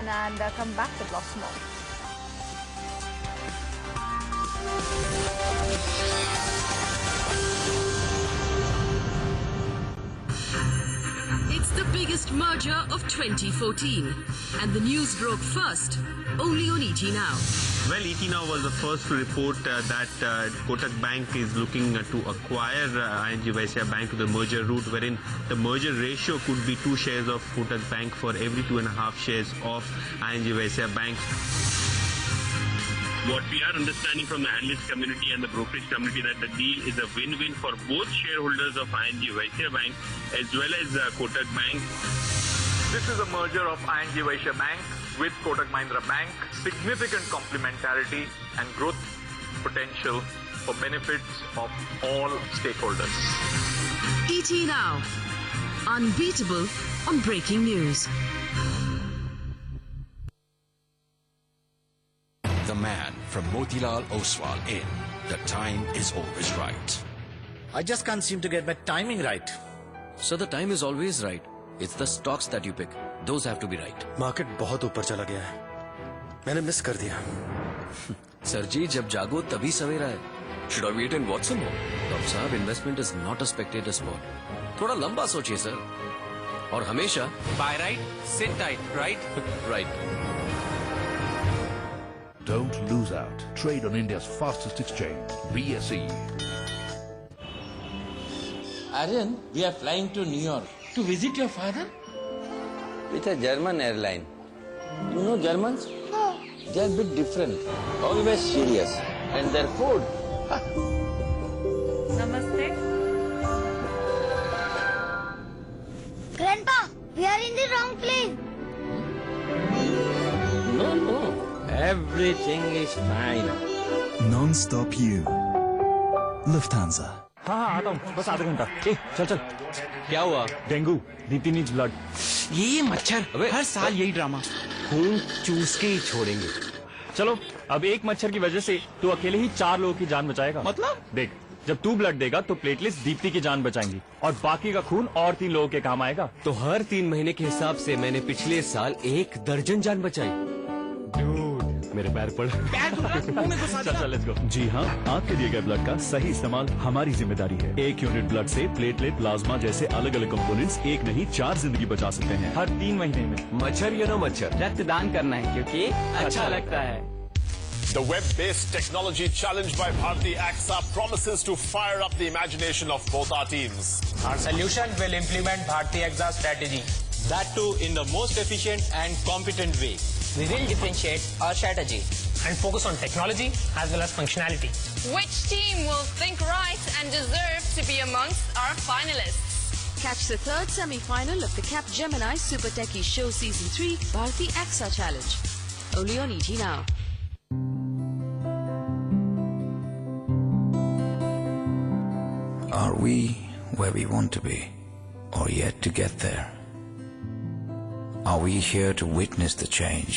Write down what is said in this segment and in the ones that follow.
one and come back with lots more. It's the biggest merger of 2014 and the news broke first, only on ET Now. Well, ET Now was the first to report that Kotak Bank is looking to acquire ING Vysya Bank to the merger route, wherein the merger ratio could be 2 shares of Kotak Bank for every 2.5 shares of ING Vysya Bank. What we are understanding from the analyst community and the brokerage community that the deal is a win-win for both shareholders of ING Vysya Bank as well as Kotak Bank. This is a merger of ING Vysya Bank with Kotak Mahindra Bank. Significant complementarity and growth potential for benefits of all stakeholders. ET Now, unbeatable on breaking news. The man from Motilal Oswal in The Time Is Always Right. I just can't seem to get my timing right. So the time is always right. It's the stocks that you pick. Those have to be right. Market बहुत ऊपर चला गया है, मैंने miss कर दिया। Sir जी, जब जागो तभी सवेरा है। Should I wait and watch some more? Doctor साहब, investment is not a spectator sport. थोड़ा लंबा सोचिए सर, और हमेशा buy right, sit tight, right? Right. Don't lose out. Trade on India's fastest exchange, BSE. Aryan, we are flying to New York to visit your father with a German airline. You know Germans? No. They are a bit different, always serious, and their food. Namaste. Grandpa, we are in the wrong plane. No. Everything is fine. Non-stop you. Lufthansa. हाँ आता हूँ, बस आधा घंटा। चल। क्या हुआ? Dengue, Deepti needs blood. ये मच्छर हर साल यही ड्रामा। खून चूस के ही छोड़ेंगे। चलो, अब एक मच्छर की वजह से तू अकेले ही 4 लोगों की जान बचाएगा। मतलब? देख, जब तू ब्लड देगा तो प्लेटलेट्स दीप्ति की जान बचाएंगी और बाकी का खून और 3 लोगों के काम आएगा। तो हर 3 महीने के हिसाब से मैंने पिछले साल 1 दर्जन जान बचाई। मेरे पैर पड़। चल लेट्स गो। जी हाँ, आपके दिए गए ब्लड का सही इस्तेमाल हमारी जिम्मेदारी है। 1 यूनिट ब्लड से प्लेटलेट, प्लाज्मा जैसे अलग अलग कंपोनेंट्स 1 नहीं 4 जिंदगी बचा सकते हैं हर 3 महीने में। मच्छर या ना मच्छर, रक्तदान करना है क्योंकि अच्छा लगता है। The web-based technology challenge by Bharti AXA promises to fire up the imagination of both our teams. Our solution will implement Bharti AXA strategy. That too in the most efficient and competent way. We will differentiate our strategy and focus on technology as well as functionality. Which team will think right and deserve to be amongst our finalists? Catch the 3rd semi-final of the Capgemini Super Techie Show Season 3 Bharti AXA Challenge. Only on ET Now. Are we where we want to be, or yet to get there? Are we here to witness the change,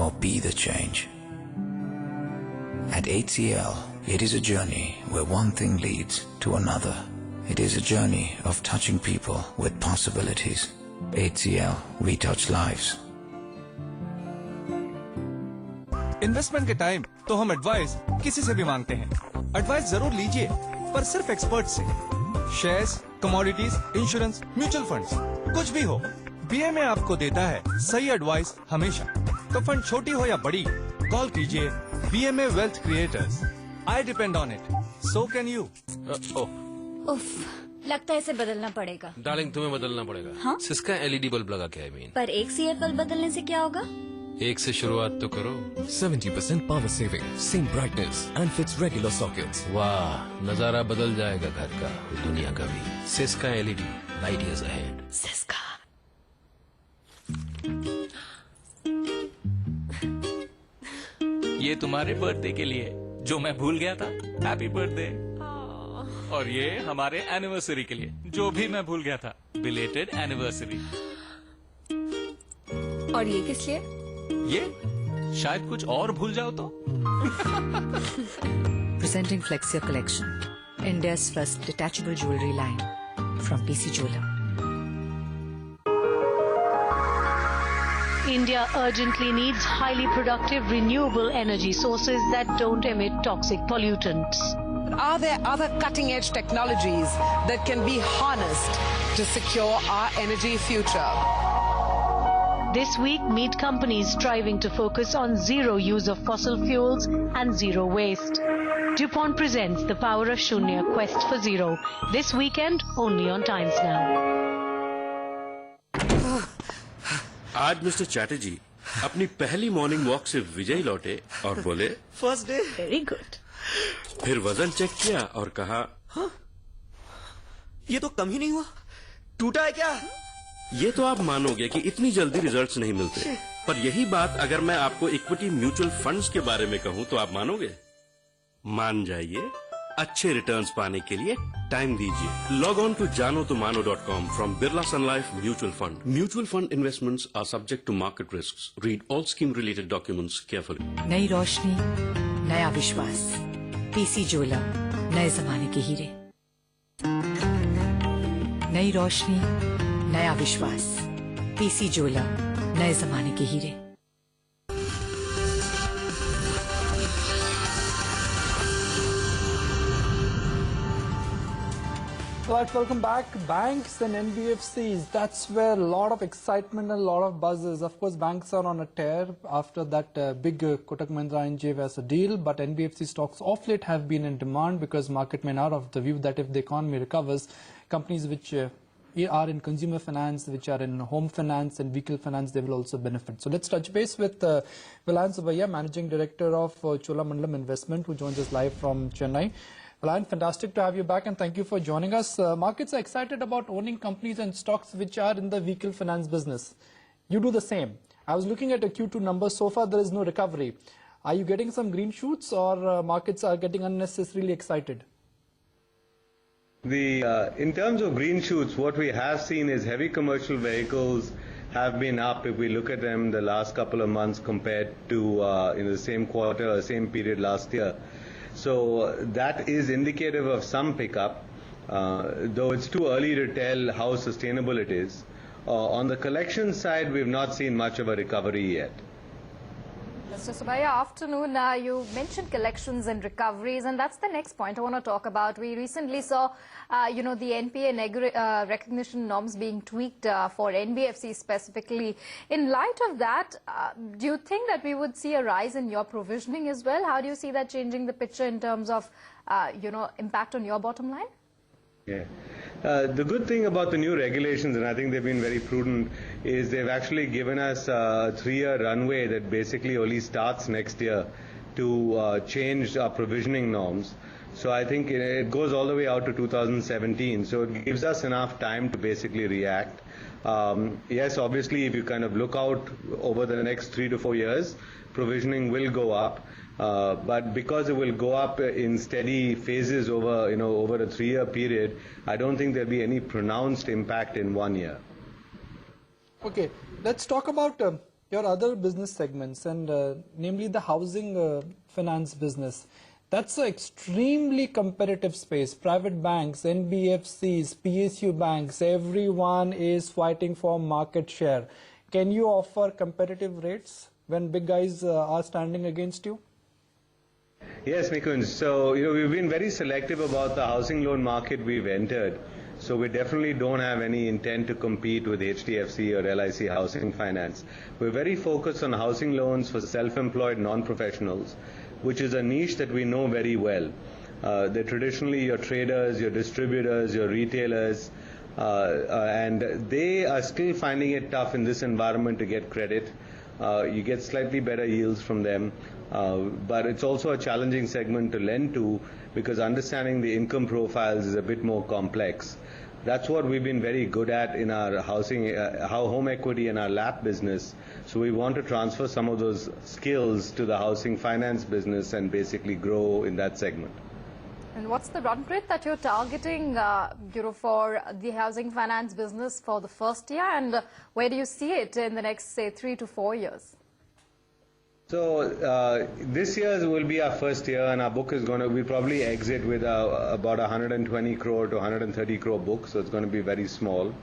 or be the change? At HCL, it is a journey where one thing leads to another. It is a journey of touching people with possibilities. HCL, we touch lives. Investment के time तो हम advice किसी से भी मांगते हैं। Advice जरूर लीजिए, पर सिर्फ एक्सपर्ट से। Shares, commodities, insurance, mutual funds, कुछ भी हो, बीएमए आपको देता है सही एडवाइस हमेशा। तो फंड छोटी हो या बड़ी, कॉल कीजिए BMA wealth creators. I depend on it, so can you. उफ, लगता है इसे बदलना पड़ेगा। डार्लिंग, तुम्हें बदलना पड़ेगा। हाँ? सिस्का एलईडी बल्ब लगा के आई। पर एक सीएफ बल्ब बदलने से क्या होगा? एक से शुरुआत तो करो। 70% power saving, same brightness and fits regular sockets. वाह, नजारा बदल जाएगा घर का, दुनिया का भी। Syska LED, light years ahead. Syska. ये तुम्हारे बर्थडे के लिए जो मैं भूल गया था। Happy birthday. और ये हमारे एनिवर्सरी के लिए जो भी मैं भूल गया था। Belated anniversary. और ये किस लिए? ये शायद कुछ और भूल जाओ तो। Presenting Flexia Collection, India's first detachable jewelry line from PC Jeweler. In India urgently needs highly productive renewable energy sources that don't emit toxic pollutants. Are there other cutting-edge technologies that can be harnessed to secure our energy future? This week, meet companies striving to focus on zero use of fossil fuels and zero waste. DuPont presents The Power of Shunya Quest for Zero this weekend only on Times Now. आज mister Chatterjee अपनी पहली morning walk से विजयी लौटे और बोले first day Very good. फिर वजन चेक किया और कहा हाँ? ये तो कम ही नहीं हुआ, टूटा है क्या? ये तो आप मानोगे कि इतनी जल्दी रिजल्ट्स नहीं मिलते, पर यही बात अगर मैं आपको इक्विटी म्यूचुअल फंड्स के बारे में कहूं तो आप मानोगे? मान जाइए, अच्छे रिटर्न्स पाने के लिए टाइम दीजिए. Log on to janotomano.com from Birla Sun Life Mutual Fund. Mutual fund investments are subject to market risks. Read all scheme related documents carefully. Nai Roshni, नया विश्वास, पीसी ज्वेलर, नए जमाने के हीरे. नई रोशनी, नया विश्वास, पीसी ज्वेलर, नए जमाने के हीरे. Right, welcome back. Banks and NBFCs, that's where a lot of excitement and a lot of buzz is. Of course, banks are on a tear after that big Kotak Mahindra ING Vesa deal, but NBFC stocks off late have been in demand because market men are of the view that if the economy recovers, companies which are in consumer finance, which are in home finance and vehicle finance, they will also benefit. So let's touch base with Vellayan Subbiah, Managing Director of Cholamandalam Investment, who joins us live from Chennai. Vellayan, fantastic to have you back and thank you for joining us. Markets are excited about owning companies and stocks which are in the vehicle finance business. You do the same. I was looking at your Q2 numbers. So far, there is no recovery. Are you getting some green shoots or markets are getting unnecessarily excited? In terms of green shoots, what we have seen is heavy commercial vehicles have been up if we look at them the last couple of months compared to in the same quarter, same period last year. So that is indicative of some pickup, though it's too early to tell how sustainable it is. On the collection side, we've not seen much of a recovery yet. Mr. Subbiah, afternoon. You mentioned collections and recoveries, and that's the next point I want to talk about. We recently saw, the NPA recognition norms being tweaked for NBFC specifically. In light of that, do you think that we would see a rise in your provisioning as well? How do you see that changing the picture in terms of, impact on your bottom line? Yeah. The good thing about the new regulations, and I think they've been very prudent, is they've actually given us a 3-year runway that basically only starts next year to change our provisioning norms. So I think it goes all the way out to 2017. So it gives us enough time to basically react. Yes, obviously, if you kind of look out over the next 3 to 4 years, provisioning will go up. But because it will go up in steady phases over, over a 3-year period, I don't think there'll be any pronounced impact in 1 year. Okay, let's talk about your other business segments and namely the housing finance business. That's an extremely competitive space. Private banks, NBFCs, PSU banks, everyone is fighting for market share. Can you offer competitive rates when big guys are standing against you? Yes, Nikunj. So, we've been very selective about the housing loan market we've entered. So we definitely don't have any intent to compete with HDFC or LIC Housing Finance. We're very focused on housing loans for self-employed non-professionals, which is a niche that we know very well. They're traditionally your traders, your distributors, your retailers, and they are still finding it tough in this environment to get credit. You get slightly better yields from them. But it's also a challenging segment to lend to because understanding the income profiles is a bit more complex. That's what we've been very good at in our home equity and our LAP business. So we want to transfer some of those skills to the housing finance business and basically grow in that segment. And what's the run rate that you're targeting, for the housing finance business for the first year, and where do you see it in the next, say, 3 to 4 years? So this year will be our first year, and our book is going to, we probably exit with about 120 crore to 130 crore book, so it's going to be very small.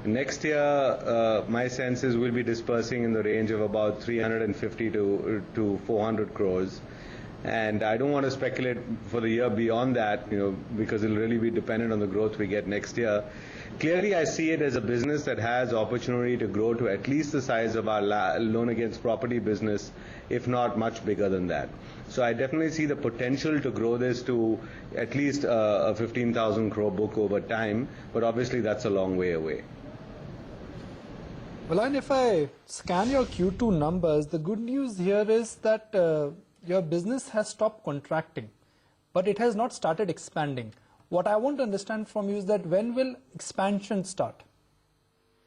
Next year, my sense is we'll be dispersing in the range of about 350 to 400 crores. And I don't want to speculate for the year beyond that, because it'll really be dependent on the growth we get next year. Clearly, I see it as a business that has opportunity to grow to at least the size of our loan against property business, if not much bigger than that. So I definitely see the potential to grow this to at least a 15,000 crore book over time, but obviously that's a long way away. Well, and if I scan your Q2 numbers, the good news here is that your business has stopped contracting, but it has not started expanding. What I want to understand from you is that when will expansion start?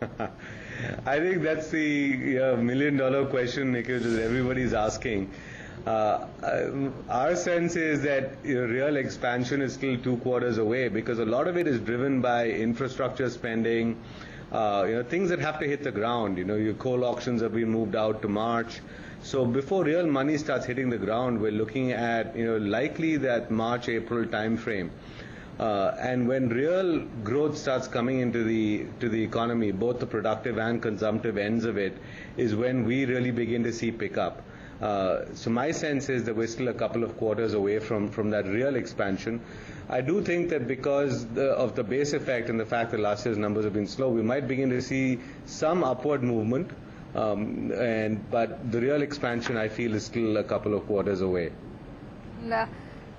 I think that's the million-dollar question, Nikhil, that everybody's asking. Our sense is that real expansion is still 2 quarters away, because a lot of it is driven by infrastructure spending, things that have to hit the ground. Your coal auctions have been moved out to March. So before real money starts hitting the ground, we're looking at likely that March-April time frame. And when real growth starts coming into the economy, both the productive and consumptive ends of it, is when we really begin to see pickup. So my sense is that we're still a couple of quarters away from that real expansion. I do think that because of the base effect and the fact that last year's numbers have been slow, we might begin to see some upward movement. But the real expansion, I feel, is still a couple of quarters away.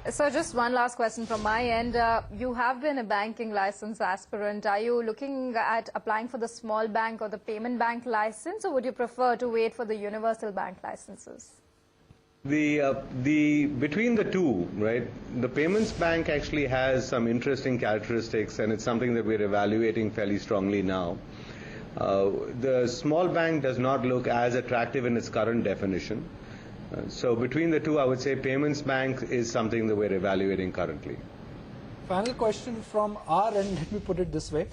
So just one last question from my end. You have been a banking license aspirant. Are you looking at applying for the small bank or the payment bank license, or would you prefer to wait for the universal bank licenses? Between the two, right, the payments bank actually has some interesting characteristics, and it's something that we're evaluating fairly strongly now. The small bank does not look as attractive in its current definition. So between the two, I would say payments bank is something that we're evaluating currently. Final question from our end, let me put it this way.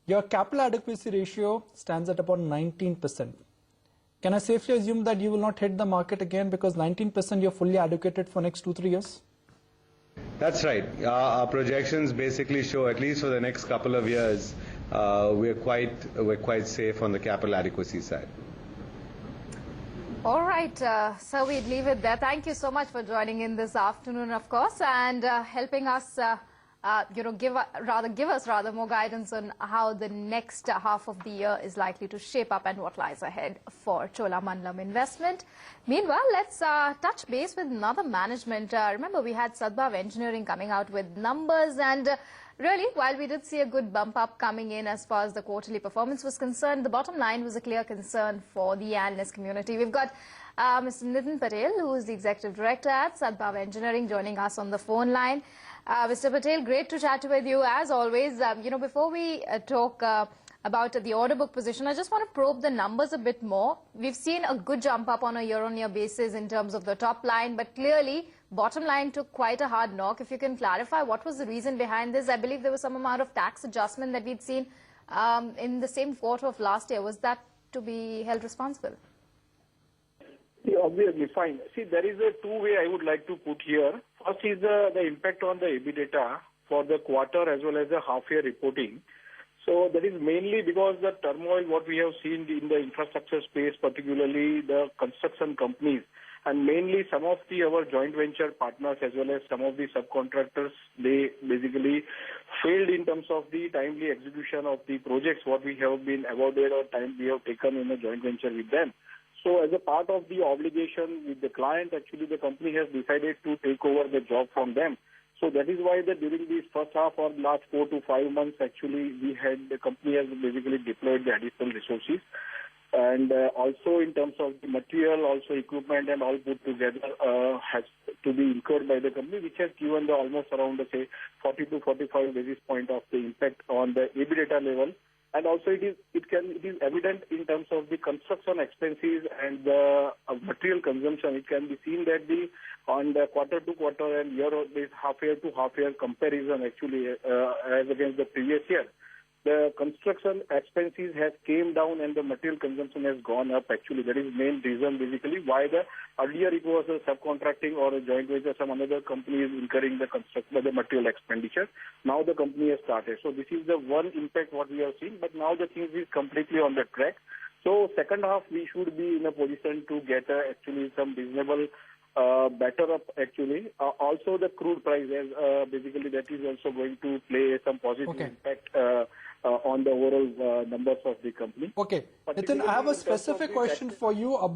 Your capital adequacy ratio stands at about 19%. Can I safely assume that you will not hit the market again, because 19% you're fully allocated for next 2-3 years? That's right. Our projections basically show, at least for the next couple of years, we're quite safe on the capital adequacy side. All right, so we'd leave it there. Thank you so much for joining in this afternoon, of course, and helping us, give us more guidance on how the next half of the year is likely to shape up and what lies ahead for Cholamandalam Investment. Meanwhile, let's touch base with another management. Remember, we had Sadbhav Engineering coming out with numbers, and really, while we did see a good bump up coming in as far as the quarterly performance was concerned, the bottom line was a clear concern for the analyst community. We've got Mr. Nitin Patel, who is the Executive Director at Sadbhav Engineering, joining us on the phone line. Mr. Patel, great to chat with you as always. Before we talk about the order book position, I just want to probe the numbers a bit more. We've seen a good jump up on a year-on-year basis in terms of the top line, but clearly bottom line took quite a hard knock. If you can clarify what was the reason behind this? I believe there was some amount of tax adjustment that we'd seen in the same quarter of last year. Was that to be held responsible? Yeah, obviously, fine. See, there is a two-way I would like to put here. First is the impact on the EBITDA for the quarter as well as the half-year reporting. So that is mainly because the turmoil what we have seen in the infrastructure space, particularly the construction companies, and mainly some of our joint venture partners as well as some of the subcontractors, they basically failed in terms of the timely execution of the projects what we have been awarded or time we have taken in a joint venture with them. So as a part of the obligation with the client, actually the company has decided to take over the job from them. So that is why that during this first half or last 4 to 5 months, actually the company has basically deployed the additional resources. And also in terms of the material, also equipment and all put together has to be incurred by the company, which has given the almost around, say, 40 to 45 basis point of the impact on the EBITDA level. And also it is evident in terms of the construction expenses and the material consumption. It can be seen that on the quarter to quarter and half year to half year comparison actually as against the previous year. the construction expenses has came down and the material consumption has gone up. Actually, that is main reason basically why the earlier it was a subcontracting or a joint venture, some another company is incurring the construction, the material expenditure. Now the company has started. So this is the one impact what we have seen, but now the things is completely on the track. So second half we should be in a position to get actually some reasonable better up actually. Also the crude price basically that is also going to play some positive impact on the overall numbers of the company. Okay. Nitin, I have a specific question for you about